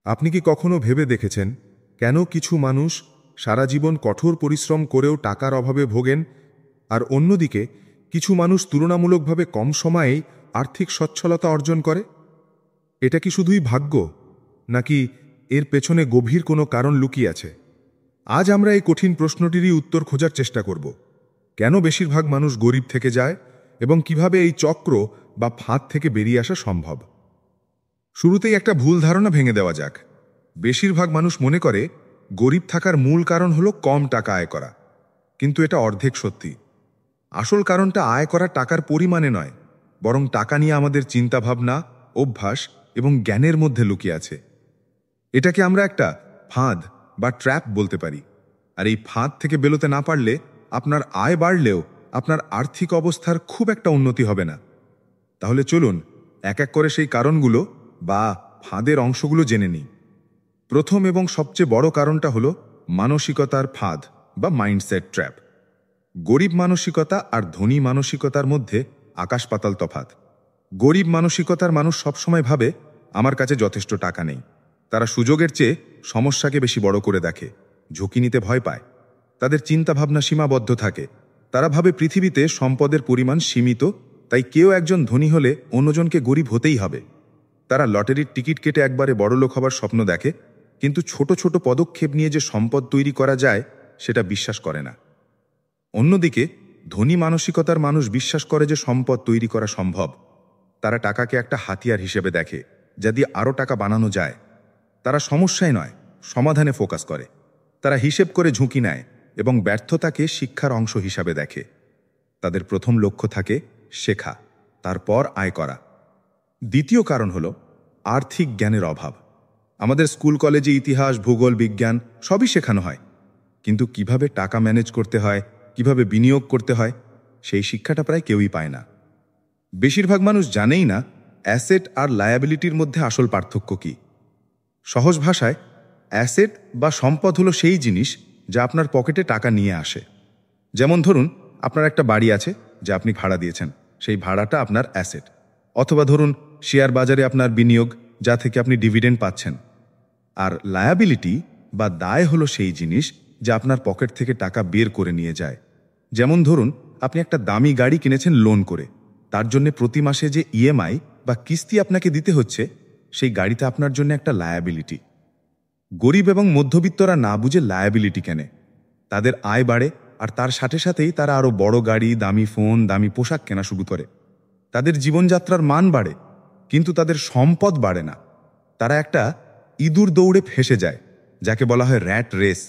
আপনি কি কখনো ভেবে দেখেছেন কেন কিছু মানুষ সারা জীবন কঠোর পরিশ্রম করেও টাকার অভাবে ভোগেন, আর অন্যদিকে কিছু মানুষ তুলনামূলকভাবে কম সময়েই আর্থিক সচ্ছলতা অর্জন করে? এটা কি শুধুই ভাগ্য, নাকি এর পেছনে গভীর কোনো কারণ লুকিয়ে আছে? আজ আমরা এই কঠিন প্রশ্নটিরই উত্তর খোঁজার চেষ্টা করব। কেন বেশিরভাগ মানুষ গরিব থেকে যায় এবং কিভাবে এই চক্র বা ফাঁদ থেকে বেরিয়ে আসা সম্ভব। শুরুতেই একটা ভুল ধারণা ভেঙে দেওয়া যাক। বেশিরভাগ মানুষ মনে করে গরিব থাকার মূল কারণ হলো কম টাকা আয় করা, কিন্তু এটা অর্ধেক সত্যি। আসল কারণটা আয় করা টাকার পরিমাণে নয়, বরং টাকা নিয়ে আমাদের চিন্তাভাবনা, অভ্যাস এবং জ্ঞানের মধ্যে লুকিয়ে আছে। এটাকে আমরা একটা ফাঁদ বা ট্র্যাপ বলতে পারি। আর এই ফাঁদ থেকে বেরোতে না পারলে আপনার আয় বাড়লেও আপনার আর্থিক অবস্থার খুব একটা উন্নতি হবে না। তাহলে চলুন এক এক করে সেই কারণগুলো বা ফাঁদের অংশগুলো জেনে নিই। প্রথম এবং সবচেয়ে বড় কারণটা হলো মানসিকতার ফাঁদ বা মাইন্ডসেট ট্র্যাপ। গরিব মানসিকতা আর ধনী মানসিকতার মধ্যে আকাশ পাতাল তফাৎ। গরিব মানসিকতার মানুষ সবসময় ভাবে আমার কাছে যথেষ্ট টাকা নেই। তারা সুযোগের চেয়ে সমস্যাকে বেশি বড় করে দেখে, ঝুঁকি নিতে ভয় পায়। তাদের চিন্তাভাবনা সীমাবদ্ধ থাকে। তারা ভাবে পৃথিবীতে সম্পদের পরিমাণ সীমিত, তাই কেউ একজন ধনী হলে অন্যজনকে গরিব হতেই হবে। তারা লটারির টিকিট কেটে একবারে বড়লোক হবার স্বপ্ন দেখে, কিন্তু ছোট ছোট পদক্ষেপ নিয়ে যে সম্পদ তৈরি করা যায় সেটা বিশ্বাস করে না। অন্যদিকে ধনী মানসিকতার মানুষ বিশ্বাস করে যে সম্পদ তৈরি করা সম্ভব। তারা টাকাকে একটা হাতিয়ার হিসেবে দেখে, যা দিয়ে আরও টাকা বানানো যায়। তারা সমস্যায় নয়, সমাধানে ফোকাস করে। তারা হিসেব করে ঝুঁকি নেয় এবং ব্যর্থতাকে শিক্ষার অংশ হিসাবে দেখে। তাদের প্রথম লক্ষ্য থাকে শেখা, তারপর আয় করা। দ্বিতীয় কারণ হলো আর্থিক জ্ঞানের অভাব। আমাদের স্কুল কলেজে ইতিহাস, ভূগোল, বিজ্ঞান সবই শেখানো হয়, কিন্তু কিভাবে টাকা ম্যানেজ করতে হয়, কিভাবে বিনিয়োগ করতে হয়, সেই শিক্ষাটা প্রায় কেউই পায় না। বেশিরভাগ মানুষ জানেই না অ্যাসেট আর লায়াবিলিটির মধ্যে আসল পার্থক্য কী। সহজ ভাষায়, অ্যাসেট বা সম্পদ হলো সেই জিনিস যা আপনার পকেটে টাকা নিয়ে আসে। যেমন ধরুন, আপনার একটা বাড়ি আছে যা আপনি ভাড়া দিয়েছেন, সেই ভাড়াটা আপনার অ্যাসেট। অথবা ধরুন শেয়ার বাজারে আপনার বিনিয়োগ, যা থেকে আপনি ডিভিডেন্ড পাচ্ছেন। আর লায়াবিলিটি বা দায় হলো সেই জিনিস যা আপনার পকেট থেকে টাকা বের করে নিয়ে যায়। যেমন ধরুন, আপনি একটা দামি গাড়ি কিনেছেন লোন করে, তার জন্য প্রতি মাসে যে ইএমআই বা কিস্তি আপনাকে দিতে হচ্ছে, সেই গাড়িটা আপনার জন্য একটা লায়াবিলিটি। গরিব এবং মধ্যবিত্তরা না বুঝে লায়াবিলিটি কেনে। তাদের আয় বাড়ে আর তার সাথে সাথেই তারা আরও বড় গাড়ি, দামি ফোন, দামি পোশাক কেনা শুরু করে। তাদের জীবনযাত্রার মান বাড়ে, কিন্তু তাদের সম্পদ বাড়ে না। তারা একটা ইঁদুর দৌড়ে ফেঁসে যায়, যাকে বলা হয় র্যাট রেস।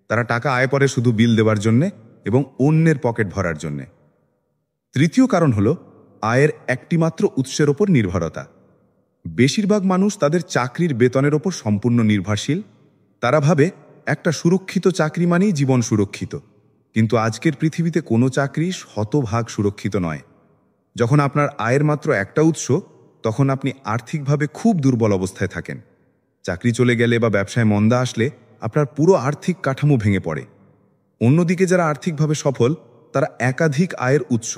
তারা টাকা আয় করে শুধু বিল দেওয়ার জন্যে এবং অন্যের পকেট ভরার জন্যে। তৃতীয় কারণ হলো আয়ের একটিমাত্র উৎসের ওপর নির্ভরতা। বেশিরভাগ মানুষ তাদের চাকরির বেতনের ওপর সম্পূর্ণ নির্ভরশীল। তারা ভাবে একটা সুরক্ষিত চাকরি মানেই জীবন সুরক্ষিত, কিন্তু আজকের পৃথিবীতে কোনো চাকরি শতভাগ সুরক্ষিত নয়। যখন আপনার আয়ের মাত্র একটা উৎস, তখন আপনি আর্থিকভাবে খুব দুর্বল অবস্থায় থাকেন। চাকরি চলে গেলে বা ব্যবসায় মন্দা আসলে আপনার পুরো আর্থিক কাঠামো ভেঙে পড়ে। অন্যদিকে যারা আর্থিকভাবে সফল, তারা একাধিক আয়ের উৎস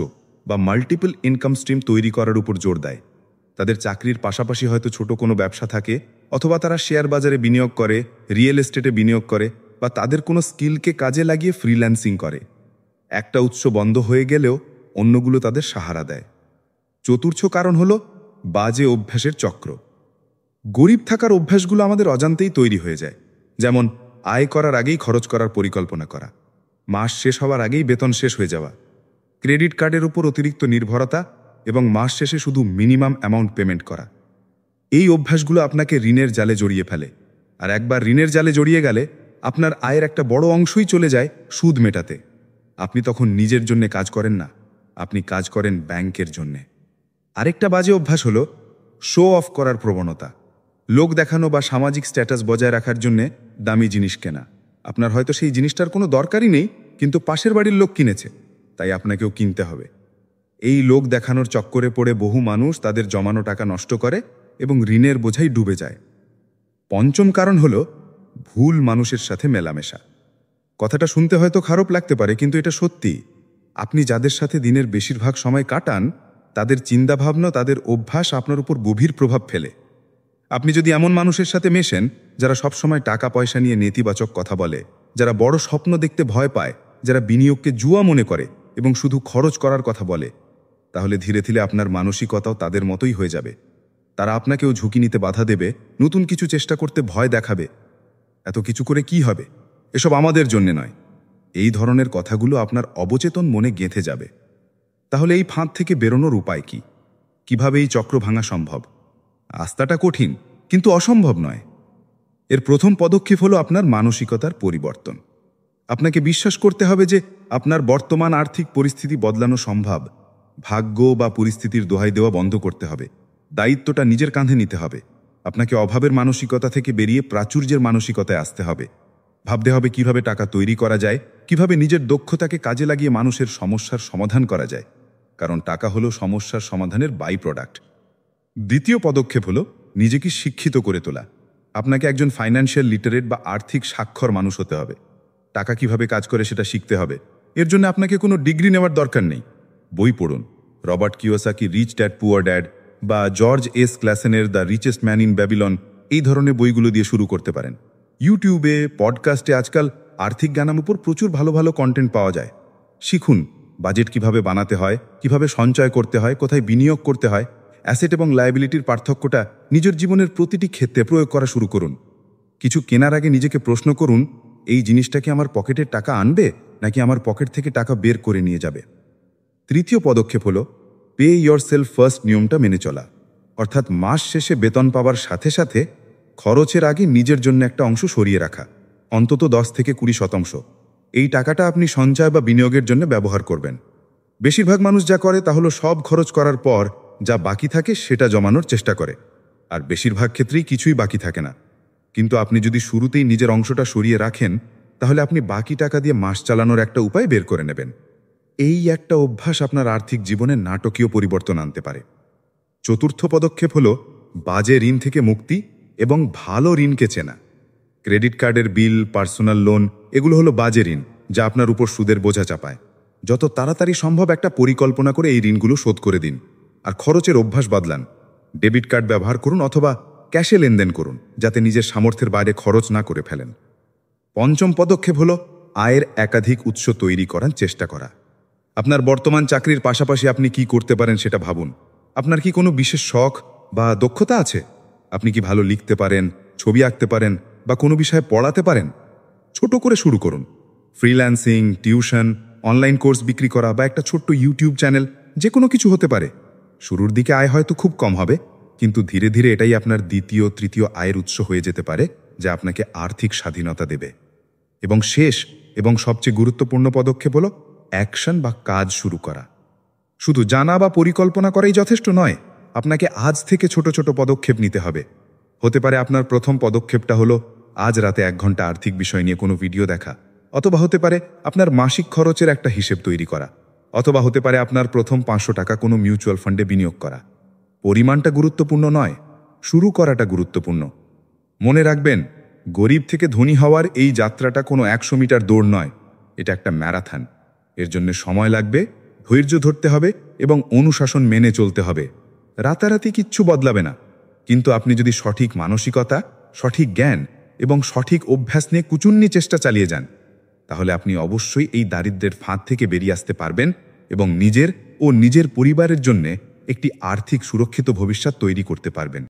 বা মাল্টিপল ইনকাম স্ট্রিম তৈরি করার উপর জোর দেয়। তাদের চাকরির পাশাপাশি হয়তো ছোট কোনো ব্যবসা থাকে, অথবা তারা শেয়ার বাজারে বিনিয়োগ করে, রিয়েল এস্টেটে বিনিয়োগ করে, বা তাদের কোনো স্কিলকে কাজে লাগিয়ে ফ্রিল্যান্সিং করে। একটা উৎস বন্ধ হয়ে গেলেও অন্যগুলো তাদের সাহারা দেয়। চতুর্থ কারণ হলো বাজে অভ্যাসের চক্র। গরিব থাকার অভ্যাসগুলো আমাদের অজান্তেই তৈরি হয়ে যায়। যেমন আয় করার আগেই খরচ করার পরিকল্পনা করা, মাস শেষ হওয়ার আগেই বেতন শেষ হয়ে যাওয়া, ক্রেডিট কার্ডের উপর অতিরিক্ত নির্ভরতা এবং মাস শেষে শুধু মিনিমাম অ্যামাউন্ট পেমেন্ট করা। এই অভ্যাসগুলো আপনাকে ঋণের জালে জড়িয়ে ফেলে। আর একবার ঋণের জালে জড়িয়ে গেলে আপনার আয়ের একটা বড় অংশই চলে যায় সুদ মেটাতে। আপনি তখন নিজের জন্য কাজ করেন না, আপনি কাজ করেন ব্যাংকের জন্যে। আরেকটা বাজে অভ্যাস হলো শো অফ করার প্রবণতা। লোক দেখানো বা সামাজিক স্ট্যাটাস বজায় রাখার জন্যে দামি জিনিস কেনা। আপনার হয়তো সেই জিনিসটার কোনো দরকারই নেই, কিন্তু পাশের বাড়ির লোক কিনেছে, তাই আপনাকেও কিনতে হবে। এই লোক দেখানোর চক্করে পড়ে বহু মানুষ তাদের জমানো টাকা নষ্ট করে এবং ঋণের বোঝাই ডুবে যায়। পঞ্চম কারণ হলো ভুল মানুষের সাথে মেলামেশা। কথাটা শুনতে হয়তো খারাপ লাগতে পারে, কিন্তু এটা সত্যি। আপনি যাদের সাথে দিনের বেশিরভাগ সময় কাটান, তাদের চিন্তাভাবনা, তাদের অভ্যাস আপনার উপর গভীর প্রভাব ফেলে। আপনি যদি এমন মানুষের সাথে মেশেন যারা সবসময় টাকা পয়সা নিয়ে নেতিবাচক কথা বলে, যারা বড় স্বপ্ন দেখতে ভয় পায়, যারা বিনিয়োগকে জুয়া মনে করে এবং শুধু খরচ করার কথা বলে, তাহলে ধীরে ধীরে আপনার মানসিকতাও তাদের মতোই হয়ে যাবে। তারা আপনাকেও ঝুঁকি নিতে বাধা দেবে, নতুন কিছু চেষ্টা করতে ভয় দেখাবে। এত কিছু করে কি হবে? এসব আমাদের জন্য নয়। এই ধরনের কথাগুলো আপনার অবচেতন মনে গেঁথে যাবে। তাহলে এই ফাঁদ থেকে বেরোনোর উপায় কি? কিভাবে এই চক্র ভাঙা সম্ভব? রাস্তাটা কঠিন, কিন্তু অসম্ভব নয়। এর প্রথম পদক্ষেপ হলো আপনার মানসিকতার পরিবর্তন। আপনাকে বিশ্বাস করতে হবে যে আপনার বর্তমান আর্থিক পরিস্থিতি বদলানো সম্ভব। ভাগ্য বা পরিস্থিতির দোহাই দেওয়া বন্ধ করতে হবে। দায়িত্বটা নিজের কাঁধে নিতে হবে। আপনাকে অভাবের মানসিকতা থেকে বেরিয়ে প্রাচুর্যের মানসিকতায় আসতে হবে। ভাবতে হবে কিভাবে টাকা তৈরি করা যায়, কিভাবে নিজের দক্ষতাকে কাজে লাগিয়ে মানুষের সমস্যার সমাধান করা যায়। কারণ টাকা হলো সমস্যার সমাধানের বাই প্রোডাক্ট। দ্বিতীয় পদক্ষেপ হলো নিজেকে শিক্ষিত করে তোলা। আপনাকে একজন ফাইন্যান্সিয়াল লিটারেট বা আর্থিক সাক্ষর মানুষ হতে হবে। টাকা কিভাবে কাজ করে সেটা শিখতে হবে। এর জন্য আপনাকে কোনো ডিগ্রি নেওয়ার দরকার নেই। বই পড়ুন। Robert Kiyosaki rich dad poor dad বা জর্জ এস ক্লাসেনের the richest man in Babylon, এই ধরনের বইগুলো দিয়ে শুরু করতে পারেন। ইউটিউবে, পডকাস্টে আজকাল আর্থিক জ্ঞানের উপর প্রচুর ভালো ভালো কন্টেন্ট পাওয়া যায়। শিখুন বাজেট কিভাবে বানাতে হয়, কিভাবে সঞ্চয় করতে হয়, কোথায় বিনিয়োগ করতে হয়। অ্যাসেট এবং লায়াবিলিটির পার্থক্যটা নিজের জীবনের প্রতিটি ক্ষেত্রে প্রয়োগ করা শুরু করুন। কিছু কেনার আগে নিজেকে প্রশ্ন করুন, এই জিনিসটা কি আমার পকেটের টাকা আনবে নাকি আমার পকেট থেকে টাকা বের করে নিয়ে যাবে? তৃতীয় পদক্ষেপ হলো পে ইয়োর সেলফ ফার্স্ট নিয়মটা মেনে চলা। অর্থাৎ মাস শেষে বেতন পাওয়ার সাথে সাথে খরচের আগে নিজের জন্য একটা অংশ সরিয়ে রাখা, অন্তত 10-20%। এই টাকাটা আপনি সঞ্চয় বা বিনিয়োগের জন্য ব্যবহার করবেন। বেশিরভাগ মানুষ যা করে তা হলো সব খরচ করার পর যা বাকি থাকে সেটা জমানোর চেষ্টা করে, আর বেশিরভাগ ক্ষেত্রেই কিছুই বাকি থাকে না। কিন্তু আপনি যদি শুরুতেই নিজের অংশটা সরিয়ে রাখেন, তাহলে আপনি বাকি টাকা দিয়ে মাস চালানোর একটা উপায় বের করে নেবেন। এই একটা অভ্যাস আপনার আর্থিক জীবনে নাটকীয় পরিবর্তন আনতে পারে। চতুর্থ পদক্ষেপ হলো বাজে ঋণ থেকে মুক্তি এবং ভালো ঋণকে চেনা। ক্রেডিট কার্ডের বিল, পার্সোনাল লোন, এগুলো হলো বাজে ঋণ, যা আপনার উপর সুদের বোঝা চাপায়। যত তাড়াতাড়ি সম্ভব একটা পরিকল্পনা করে এই ঋণগুলো শোধ করে দিন। আর খরচের অভ্যাস বদলান। ডেবিট কার্ড ব্যবহার করুন অথবা ক্যাশে লেনদেন করুন, যাতে নিজের সামর্থ্যের বাইরে খরচ না করে ফেলেন। পঞ্চম পদক্ষেপ হলো আয়ের একাধিক উৎস তৈরি করার চেষ্টা করা। আপনার বর্তমান চাকরির পাশাপাশি আপনি কি করতে পারেন সেটা ভাবুন। আপনার কি কোনো বিশেষ শখ বা দক্ষতা আছে? আপনি কি ভালো লিখতে পারেন, ছবি আঁকতে পারেন বা কোনো বিষয়ে পড়াতে পারেন? ছোট করে শুরু করুন। ফ্রিল্যান্সিং, টিউশন, অনলাইন কোর্স বিক্রি করা বা একটা ছোট্ট ইউটিউব চ্যানেল, যে কোনো কিছু হতে পারে। শুরুর দিকে আয় হয়তো খুব কম হবে, কিন্তু ধীরে ধীরে এটাই আপনার দ্বিতীয়, তৃতীয় আয়ের উৎস হয়ে যেতে পারে, যা আপনাকে আর্থিক স্বাধীনতা দেবে। এবং শেষ এবং সবচেয়ে গুরুত্বপূর্ণ পদক্ষেপ হলো অ্যাকশন বা কাজ শুরু করা। শুধু জানা বা পরিকল্পনা করাই যথেষ্ট নয়, আপনাকে আজ থেকে ছোট ছোট পদক্ষেপ নিতে হবে। হতে পারে আপনার প্রথম পদক্ষেপটা হলো আজ রাতে 1 ঘন্টা আর্থিক বিষয় নিয়ে কোনো ভিডিও দেখা, অথবা হতে পারে আপনার মাসিক খরচের একটা হিসেব তৈরি করা, অথবা হতে পারে আপনার প্রথম 500 টাকা কোনো মিউচুয়াল ফান্ডে বিনিয়োগ করা। পরিমাণটা গুরুত্বপূর্ণ নয়, শুরু করাটা গুরুত্বপূর্ণ। মনে রাখবেন, গরিব থেকে ধনী হওয়ার এই যাত্রাটা কোনো 100 মিটার দৌড় নয়, এটা একটা ম্যারাথন। এর জন্য সময় লাগবে, ধৈর্য ধরতে হবে এবং অনুশাসন মেনে চলতে হবে। রাতারাতি কিচ্ছু বদলাবে না, কিন্তু আপনি যদি সঠিক মানসিকতা, সঠিক জ্ঞান এবং সঠিক অভ্যাস নিয়ে কুচুন্নি চেষ্টা চালিয়ে যান, তাহলে আপনি অবশ্যই এই দারিদ্র্যের ফাঁদ থেকে বেরিয়ে আসতে পারবেন এবং নিজের ও নিজের পরিবারের জন্য একটি আর্থিক সুরক্ষিত ভবিষ্যৎ তৈরি করতে পারবেন।